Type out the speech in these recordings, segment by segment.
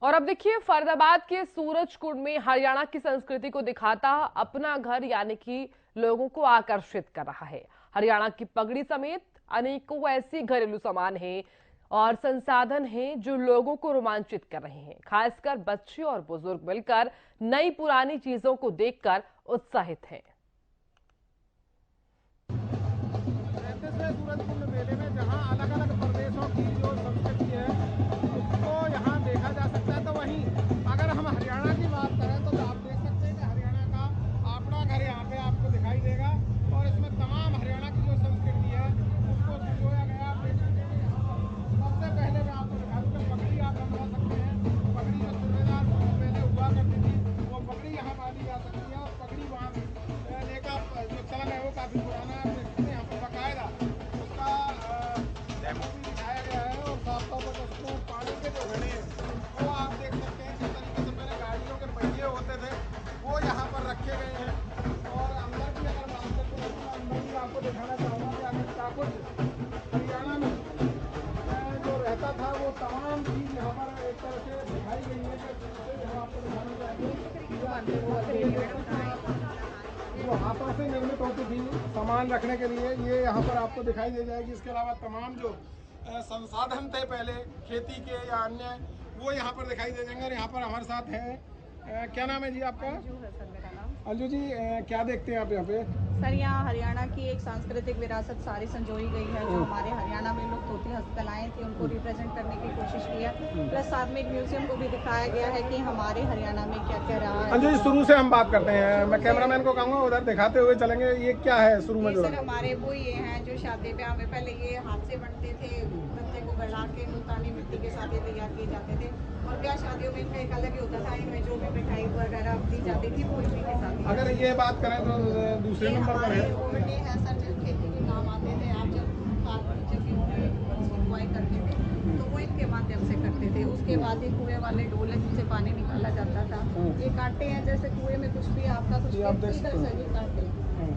और अब देखिए फरीदाबाद के सूरजकुंड में हरियाणा की संस्कृति को दिखाता अपना घर यानी कि लोगों को आकर्षित कर रहा है। हरियाणा की पगड़ी समेत अनेकों ऐसे घरेलू सामान हैं और संसाधन हैं जो लोगों को रोमांचित कर रहे हैं। खासकर बच्चे और बुजुर्ग मिलकर नई पुरानी चीजों को देखकर उत्साहित हैं। सूरजकुंड मेले में जहां अलग-अलग प्रदेशों की जो संस्कृति है उसको यहां देखा जा सकता है, तो वहीं अगर हम हरियाणा की बात करें तो आप देख सकते हैं कि हरियाणा का अपना घर यहां पे आपको दिखाई देगा और इसमें तमाम हरियाणा की जो संस्कृति है उसको संजोया गया। आप देख सकते हैं सबसे पहले मैं आपको दिखा दूं कि पगड़ी आप बनवा सकते हैं। पगड़ी जो सूबेदार पहले हुआ करती थी वो पगड़ी यहाँ बांधी जा सकती है और पगड़ी बांधने का जो चलन है वो काफ़ी पुराना है। आप देख सकते हैं यहाँ पर बाकायदा डेमो भी दिखाया गया है और साफ तौर पर उसमें पानी के जो घड़े हैं वो आप देख सकते हैं जिस तरीके से पहले गाड़ियों के पहिए होते थे वो यहाँ पर रखे गए हैं। और अंदर की अगर बात करते हैं तो अंदर भी आपको दिखाना चाहूँगा कि अगर कुछ हरियाणा में जो रहता था वो तमाम चीज़ यहाँ पर एक तरह से दिखाई गई है कि हम आपको दिखाना चाहेंगे वो हाथों से निर्मित होती थी सामान रखने के लिए, ये यहाँ पर आपको दिखाई दे जाएगी। इसके अलावा तमाम जो संसाधन थे पहले खेती के या अन्य वो यहाँ पर दिखाई दे जाएंगे। और यहाँ पर हमारे साथ हैं क्या नाम है जी आपका? अंजू है सर मेरा नाम। अंजू जी क्या देखते हैं आप यहाँ पे? सर यहाँ हरियाणा की एक सांस्कृतिक विरासत सारी संजोई गई है। जो हमारे हरियाणा में लुप्त होती हस्तकलाएं थी उनको रिप्रेजेंट करने की कोशिश की है। प्लस साथ में एक म्यूजियम को भी दिखाया गया है कि हमारे हरियाणा में क्या क्या रहा है। अंजू जी शुरू से हम बात करते हैं, मैं कैमरामैन को कहूँगा उधर दिखाते हुए चलेंगे। ये क्या है शुरू में? जो सर हमारे वो ये हैं जो शादी ब्याह में पहले ये हाथ से बनते थे, गत्ते को गढ़ा के मुल्तानी मिट्टी के साथ ये तैयार किए जाते थे और ब्याह शादियों में इनका एक अलग ही होता था। इनमें जो भी मिठाई वगैरह दी जाती थी वो इसी के साथ। अगर ये बात करें तो दूसरे नंबर पर है ओवरडे है सर, जो खेती के काम आते थे। आप जब गेहूँ की बुआई करते थे तो वो इनके माध्यम से करते थे। उसके बाद ये कुएं वाले डोल है जिनसे पानी निकाला जाता था। ये कांटे हैं, जैसे कुएं में कुछ भी आपका कुछ इधर से ये कांटे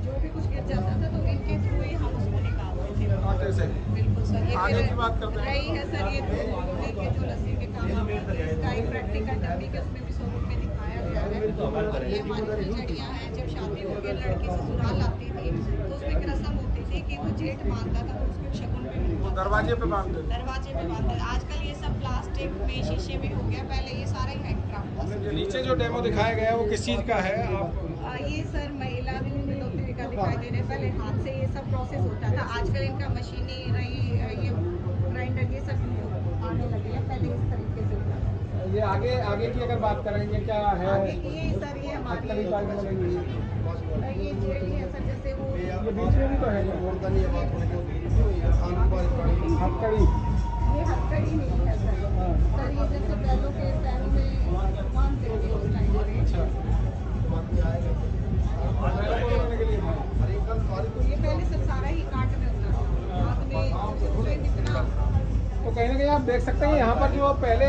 जो भी कुछ गिर जाता था तो इनके थ्रू ही हम उसको निकालते थे कांटे से। बिल्कुल सर। ये आगे की बात करते हैं। रही है सर ये के जो लस्सी के काम आते हैं। इसका एक प्रैक्टिकल डमी के उसमें भी स्वरूप में दिखाया गया है। और ये हमारी फुलझड़ियाँ हैं, जब शादी होकर लड़की ससुराल आती थी तो उसमें एक रस्म होती थी कि वो जेठ बांधता था तो उसको शगुन में वो दरवाजे पे बांधते थे। दरवाजे पे बांधते। आजकल ये सब प्लास्टिक में शीशे में हो गया, पहले ये सारा ही हैंडक्राफ्ट था। नीचे जो डेमो दिखाया गया है वो किस चीज़ का है? आप ये सर महिला विनोदी का दिखाई दे रहे हैं। पहले हाथ से ये सब प्रोसेस होता था, आजकल इनका मशीनी रही ये ग्राइंडर ये सब आने लगे हैं। पहले इस तरीके से होता था। ये आगे की अगर बात करेंगे क्या है? ये सर ये हमारी ये है सर, जैसे वो ये बीच में भी तो है हथकड़ी। ये हथकड़ी नहीं है सर। सर ये जैसे बैलों के पैरों में बांधते थे उस टाइम पे। ये पहले सर सारा ही काट में होता था, हाथ में कितना। तो कहीं ना कहीं आप देख सकते हैं यहाँ पर जो पहले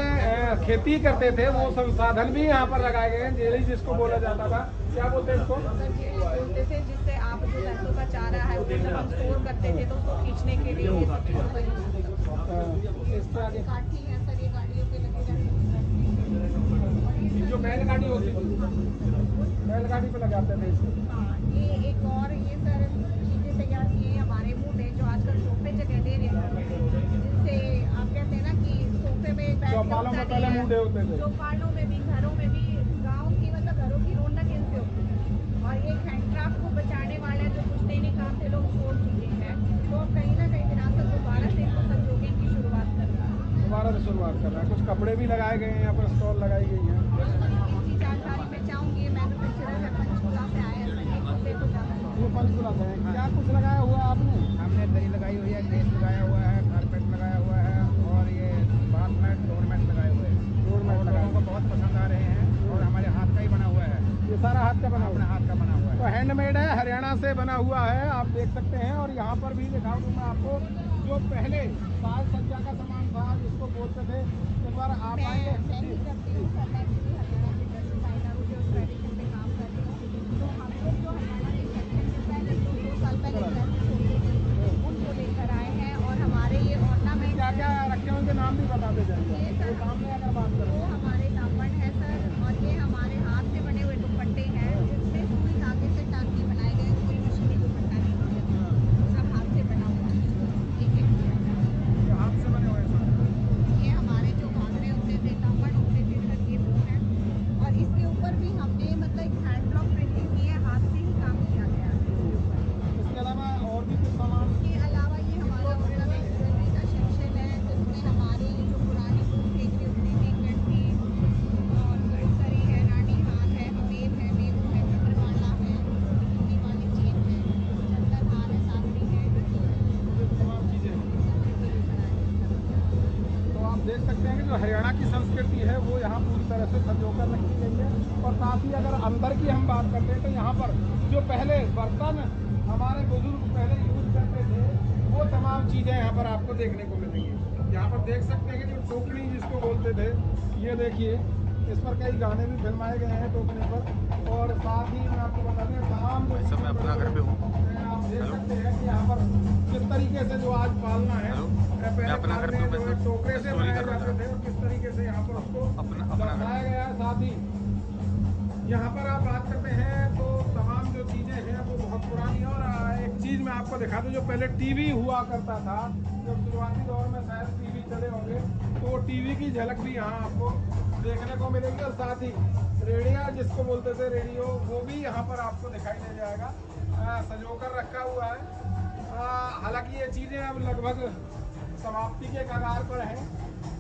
खेती करते थे वो संसाधन भी यहाँ पर लगाए गए हैं। जेली जिसको बोला जाता था, क्या बोलते हैं इसको? बोलते थे जिससे आप जो भैंसों का चारा है वो जब हम स्टोर करते थे तो उसको खींचने के लिए ये सब चीज़ों का यूज होता था। काठी है सर, ये गाड़ियों पे लगे रहते हैं। जो बैलगाड़ी होती थी बैलगाड़ी पे लगाते थे इसको। हाँ, ये एक और ये सर चीज़ें तैयार की हैं हमारे मुँह में, जो आजकल सोफे जगह दे रहे हैं, जिससे आप कहते हैं ना कि सोफे में बैठ चौपालों में पहले मुंडे होते थे। चौपालों में भी, घरों में भी, गाँव की मतलब घरों की रौनक इनसे होती है। और ये हैंडक्राफ्ट को बचाने वाले जो पुश्तैनी काम थे लोग छोड़ चुके हैं, तो कहीं ना कहीं विरासत दोबारा से इनको संजोने की शुरुआत कर रहा है। दोबारा से शुरुआत कर रहा है। कुछ कपड़े भी लगाए गए हैं यहाँ पर, स्टॉल लगाई गई है। इनकी जानकारी मैं चाहूँगी, मैन्युफैक्चरर है, पंचकुला से आए हैं सर, ये कपड़े को ज़्यादा वो पंचकुला से है। क्या कुछ लगाया हुआ है आपने? हमने दरी लगाई हुई है, ग्रेस लगाया हुआ है, कारपेट लगाया हुआ है और ये बाथ मैट, डोरमेट लगाए हुए हैं। डोरमेट लोगों को बहुत पसंद आ रहे हैं और हमारे हाथ का ही बना हुआ है। ये सारा हाथ का बना हुआ अपने है? हाथ का बना हुआ है। तो हैंडमेड है, हरियाणा से बना हुआ है, आप देख सकते हैं। और यहाँ पर भी दिखा दूँ मैं आपको जो पहले साज सज्जा का सामान था जिसको बोलते थे। एक बार आप आएंगे मैं ही करती हूँ सर, मैं एक्चुअली हरियाणा के ड्रेस डिजाइनर हूँ जो ट्रेडिशन पे काम कर रही हूँ। तो हम लोग जो हरियाणा के सेक्शन में पहले 2 साल पहले ड्रेसेस होते थे उनको लेकर आए हैं। और हमारे ये ऑर्नामेंट क्या क्या रखे हैं उनके नाम भी बताते जाइए। ये सर सामने अगर बात करें वो हमारे वो यहाँ पूरी तरह से संजोकर रखी गई है। और साथ ही अगर अंदर की हम बात करते हैं तो यहाँ पर जो पहले बर्तन हमारे बुजुर्ग पहले यूज करते थे वो तमाम चीज़ें यहाँ पर आपको देखने को मिलेंगी। यहाँ पर देख सकते हैं कि जो टोकनी जिसको बोलते थे, ये देखिए इस पर कई गाने भी फिल्माए गए हैं टोकनी पर। और साथ ही मैं आपको बता दें तमाम जो मैं अपना घर पे हूँ। आप देख सकते हैं कि यहाँ पर किस तरीके से जो आज पालना है मैं अपना घर पे हूँ, जो है टोकरे से बनाए जाते थे और किस तरीके से यहाँ पर उसको दर्शाया गया है। साथ ही यहाँ पर आप बात करते हैं तो तमाम जो चीज़ें हैं वो बहुत पुरानी। और एक चीज़ मैं आपको दिखा दूँ, जो पहले टीवी हुआ करता था, जो शुरुआती दौर में शायद टीवी चले होंगे, तो वो टीवी की झलक भी यहाँ आपको देखने को मिलेगी। और साथ ही रेडियो जिसको बोलते थे रेडियो, वो भी यहाँ पर आपको दिखाई दे जाएगा, संजोकर रखा हुआ है। हालांकि ये चीज़ें अब लगभग समाप्ति के कगार पर हैं,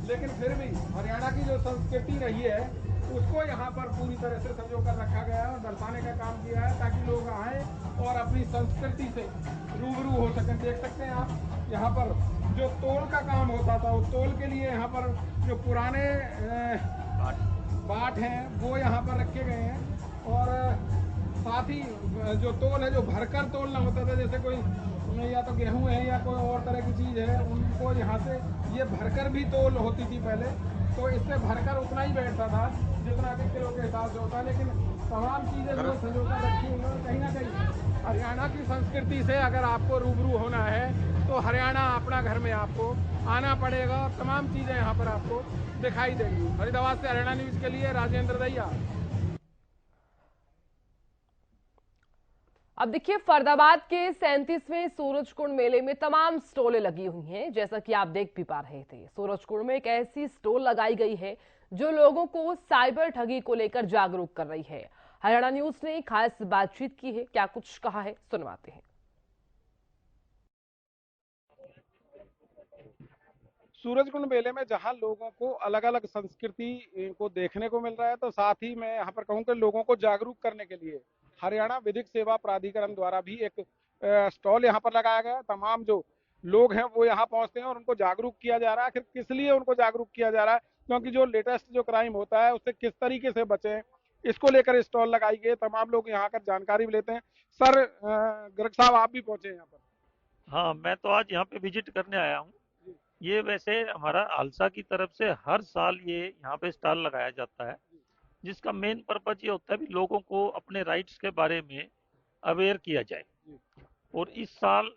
लेकिन फिर भी हरियाणा की जो संस्कृति रही है उसको यहाँ पर पूरी तरह से संजो कर रखा गया है और दर्शाने का काम किया है, ताकि लोग आएँ और अपनी संस्कृति से रूबरू हो सकें। देख सकते हैं आप यहाँ पर जो तोल का काम होता था, उस तोल के लिए यहाँ पर जो पुराने बाट हैं वो यहाँ पर रखे गए हैं। और साथ ही जो तोल है, जो भरकर तोलना होता था, जैसे कोई या तो गेहूं है या कोई और तरह की चीज़ है, उनको यहाँ से ये भरकर भी तोल होती थी पहले, तो इससे भरकर उतना ही बैठता था जितना कि किलो के हिसाब से होता है। लेकिन तमाम चीज़ें जो संजोकर रखी हुई हैं, कहीं ना कहीं हरियाणा की संस्कृति से अगर आपको रूबरू होना है तो हरियाणा अपना घर में आपको आना पड़ेगा और तमाम चीज़ें यहाँ पर आपको दिखाई देंगी। फरीदाबाद से हरियाणा न्यूज़ के लिए राजेंद्र दैया। अब देखिए, फरीदाबाद के 37वें सूरजकुंड मेले में तमाम स्टॉलें लगी हुई हैं। जैसा कि आप देख भी पा रहे थे, सूरजकुंड में एक ऐसी स्टॉल लगाई गई है जो लोगों को साइबर ठगी को लेकर जागरूक कर रही है। हरियाणा न्यूज ने खास बातचीत की है, क्या कुछ कहा है सुनवाते हैं। सूरजकुंड मेले में जहां लोगों को अलग अलग संस्कृति को देखने को मिल रहा है, तो साथ ही मैं यहाँ पर कहूँ कि लोगों को जागरूक करने के लिए हरियाणा विधिक सेवा प्राधिकरण द्वारा भी एक स्टॉल यहाँ पर लगाया गया है। तमाम जो लोग हैं वो यहाँ पहुँचते हैं और उनको जागरूक किया जा रहा है। आखिर किस लिए उनको जागरूक किया जा रहा है, क्योंकि जो लेटेस्ट जो क्राइम होता है उससे किस तरीके से बचें, इसको लेकर स्टॉल लगाई गई। तमाम लोग यहाँ आकर जानकारी भी लेते हैं। सर गर्ग साहब, आप भी पहुंचे यहाँ पर? हाँ, मैं तो आज यहाँ पे विजिट करने आया हूँ। ये वैसे हमारा आलसा की तरफ से हर साल ये यहाँ पे स्टॉल लगाया जाता है, जिसका मेन पर्पज ये होता है कि लोगों को अपने राइट्स के बारे में अवेयर किया जाए। और इस साल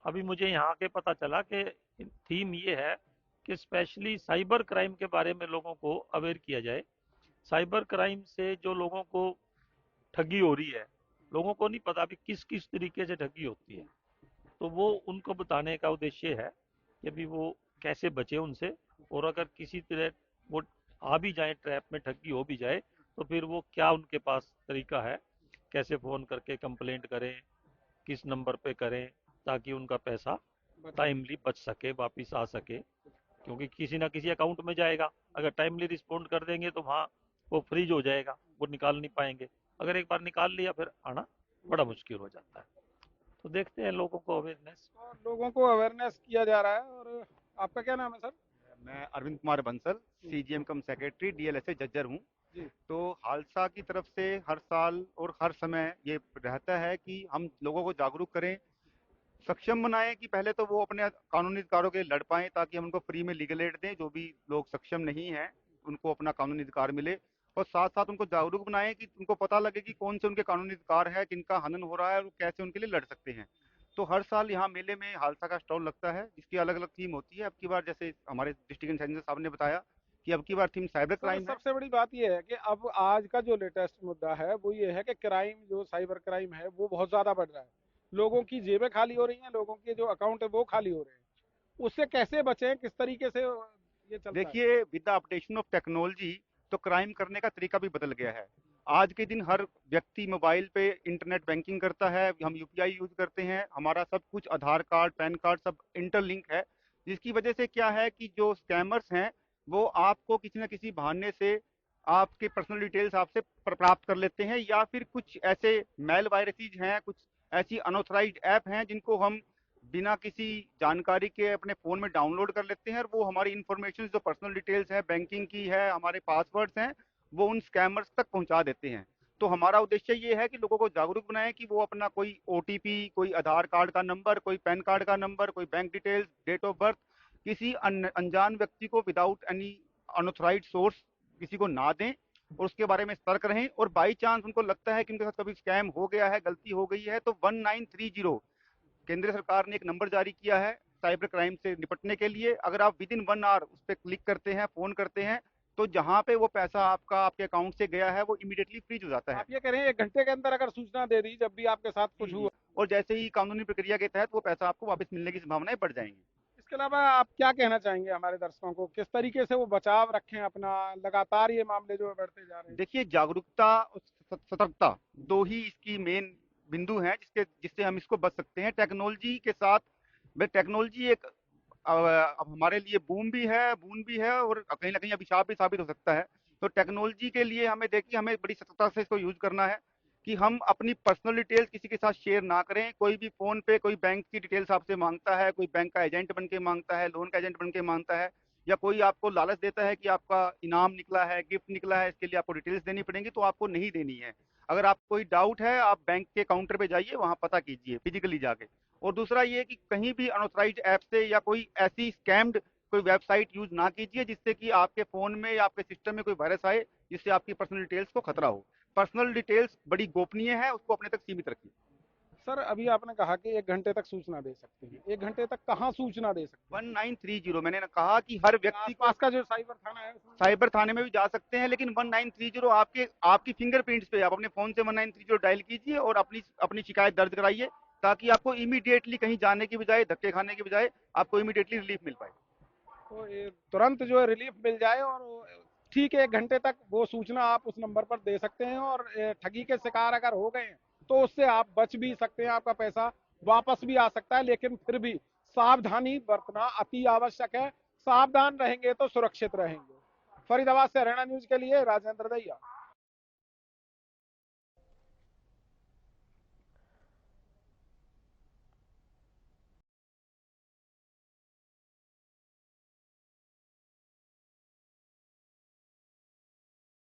अभी मुझे यहाँ के पता चला कि थीम ये है कि स्पेशली साइबर क्राइम के बारे में लोगों को अवेयर किया जाए। साइबर क्राइम से जो लोगों को ठगी हो रही है, लोगों को नहीं पता भी किस किस तरीके से ठगी होती है, तो वो उनको बताने का उद्देश्य है कि अभी वो कैसे बचे उनसे। और अगर किसी तरह वो आ भी जाए ट्रैप में, ठगी हो भी जाए, तो फिर वो क्या उनके पास तरीका है, कैसे फ़ोन करके कंप्लेंट करें, किस नंबर पे करें, ताकि उनका पैसा टाइमली बच सके, वापिस आ सके। क्योंकि किसी ना किसी अकाउंट में जाएगा, अगर टाइमली रिस्पॉन्ड कर देंगे तो वहाँ वो फ्रीज हो जाएगा, वो निकाल नहीं पाएंगे। अगर एक बार निकाल लिया फिर आना बड़ा मुश्किल हो जाता है। तो देखते हैं लोगों को अवेयरनेस, और लोगों को अवेयरनेस किया जा रहा है। और आपका क्या नाम है सर? मैं अरविंद कुमार बंसल, सीजीएम कम सेक्रेटरी, डीएलएसए जज्जर हूँ। तो हालसा की तरफ से हर साल और हर समय ये रहता है कि हम लोगों को जागरूक करें, सक्षम बनाएं कि पहले तो वो अपने कानूनी अधिकारों के लिए लड़ पाएं, ताकि हम उनको फ्री में लीगल एड दें। जो भी लोग सक्षम नहीं हैं उनको अपना कानूनी अधिकार मिले, और साथ साथ उनको जागरूक बनाएं कि उनको पता लगे कि कौन से उनके कानूनी अधिकार है, किनका हनन हो रहा है, और कैसे उनके लिए लड़ सकते हैं। तो हर साल यहाँ मेले में हालसा का स्टॉल लगता है, जिसकी अलग अलग थीम होती है। अब की बार जैसे हमारे डिस्ट्रिक्ट इंचार्ज साहब ने बताया कि अब की बार थीम साइबर क्राइम है। सबसे बड़ी बात यह है कि अब आज का जो लेटेस्ट मुद्दा है वो ये है कि क्राइम, जो साइबर क्राइम है वो बहुत ज्यादा बढ़ रहा है। लोगों की जेबें खाली हो रही हैं, लोगों के जो अकाउंट है वो खाली हो रहे हैं। उससे कैसे बचें, किस तरीके से ये चलता है? देखिए, with the updation of technology तो क्राइम करने का तरीका भी बदल गया है। आज के दिन हर व्यक्ति मोबाइल पे इंटरनेट बैंकिंग करता है, हम यूपीआई यूज करते हैं, हमारा सब कुछ आधार कार्ड, पैन कार्ड सब इंटरलिंक है। जिसकी वजह से क्या है कि जो स्कैमर्स हैं वो आपको किसी न किसी बहाने से आपके पर्सनल डिटेल्स आपसे प्राप्त कर लेते हैं, या फिर कुछ ऐसे मेल वायरसेस हैं, कुछ ऐसी अनऑथराइज्ड ऐप हैं जिनको हम बिना किसी जानकारी के अपने फ़ोन में डाउनलोड कर लेते हैं और वो हमारी इन्फॉर्मेशन जो पर्सनल डिटेल्स है, बैंकिंग की है, हमारे पासवर्ड्स हैं, वो उन स्कैमर्स तक पहुंचा देते हैं। तो हमारा उद्देश्य ये है कि लोगों को जागरूक बनाएं कि वो अपना कोई ओटीपी, कोई आधार कार्ड का नंबर, कोई पैन कार्ड का नंबर, कोई bank details, date of birth किसी अनजान व्यक्ति को विदाउट एनी अनऑथराइज्ड सोर्स किसी को ना दें और उसके बारे में सतर्क रहें। और बाई चांस उनको लगता है कि उनके साथ कभी स्कैम हो गया है, गलती हो गई है, तो 1930 केंद्र सरकार ने एक नंबर जारी किया है साइबर क्राइम से निपटने के लिए। अगर आप विद इन 1 आवर उस पर क्लिक करते हैं, फोन करते हैं, तो जहां पे वो पैसा आपका आपके अकाउंट से गया है वो इमीडिएटली फ्रीज हो जाता है। आप ये कह रहे हैं 1 घंटे के अंदर अगर सूचना दे दी जब भी आपके साथ कुछ हुआ, और जैसे ही कानूनी प्रक्रिया के तहत वो पैसा आपको वापस मिलने की संभावनाएं बढ़ जाएंगी। इसके अलावा आप क्या कहना चाहेंगे हमारे दर्शकों को, किस तरीके से वो बचाव रखें अपना, लगातार ये मामले जो बढ़ते जा रहे हैं? देखिए, जागरूकता और सतर्कता दो ही इसकी मेन बिंदु हैं जिससे हम इसको बच सकते हैं। टेक्नोलॉजी के साथ टेक्नोलॉजी एक अब हमारे लिए बून भी है और कहीं ना कहीं अभिशाप भी साबित हो सकता है। तो टेक्नोलॉजी के लिए हमें बड़ी सतर्कता से इसको यूज करना है कि हम अपनी पर्सनल डिटेल्स किसी के साथ शेयर ना करें। कोई भी फोन पे कोई बैंक की डिटेल्स आपसे मांगता है, कोई बैंक का एजेंट बन के मांगता है, लोन का एजेंट बन के मांगता है, या कोई आपको लालच देता है कि आपका इनाम निकला है, गिफ्ट निकला है, इसके लिए आपको डिटेल्स देनी पड़ेंगी, तो आपको नहीं देनी है। अगर आपको कोई डाउट है, आप बैंक के काउंटर पे जाइए, वहां पता कीजिए फिजिकली जाके। और दूसरा ये कि कहीं भी अनऑथराइज्ड ऐप से या कोई ऐसी स्कैम्ड कोई वेबसाइट यूज ना कीजिए जिससे कि आपके फोन में या आपके सिस्टम में कोई वायरस आए जिससे आपकी पर्सनल डिटेल्स को खतरा हो। पर्सनल डिटेल्स बड़ी गोपनीय है, उसको अपने तक सीमित रखिए। सर, अभी आपने कहा कि 1 घंटे तक सूचना दे सकते हैं, 1 घंटे तक कहाँ सूचना दे सकते 1930 मैंने कहा कि हर हैं? व्यक्ति को आसपास का जो साइबर थाना है उसमें साइबर थाने में भी जा सकते हैं, लेकिन 1930 आपकी फिंगरप्रिंट्स पे आप अपने फोन से 1930 डायल कीजिए और अपनी अपनी शिकायत दर्ज कराइए, ताकि आपको इमीडिएटली कहीं जाने की बजाय, धक्के खाने की बजाय, आपको इमीडिएटली रिलीफ मिल पाए। तो ये तुरंत जो है रिलीफ मिल जाए, और ठीक है 1 घंटे तक वो सूचना आप उस नंबर पर दे सकते हैं, और ठगी के शिकार अगर हो गए हैं तो उससे आप बच भी सकते हैं, आपका पैसा वापस भी आ सकता है। लेकिन फिर भी सावधानी बरतना अति आवश्यक है। सावधान रहेंगे तो सुरक्षित रहेंगे। फरीदाबाद से हरियाणा न्यूज के लिए राजेंद्र दहिया।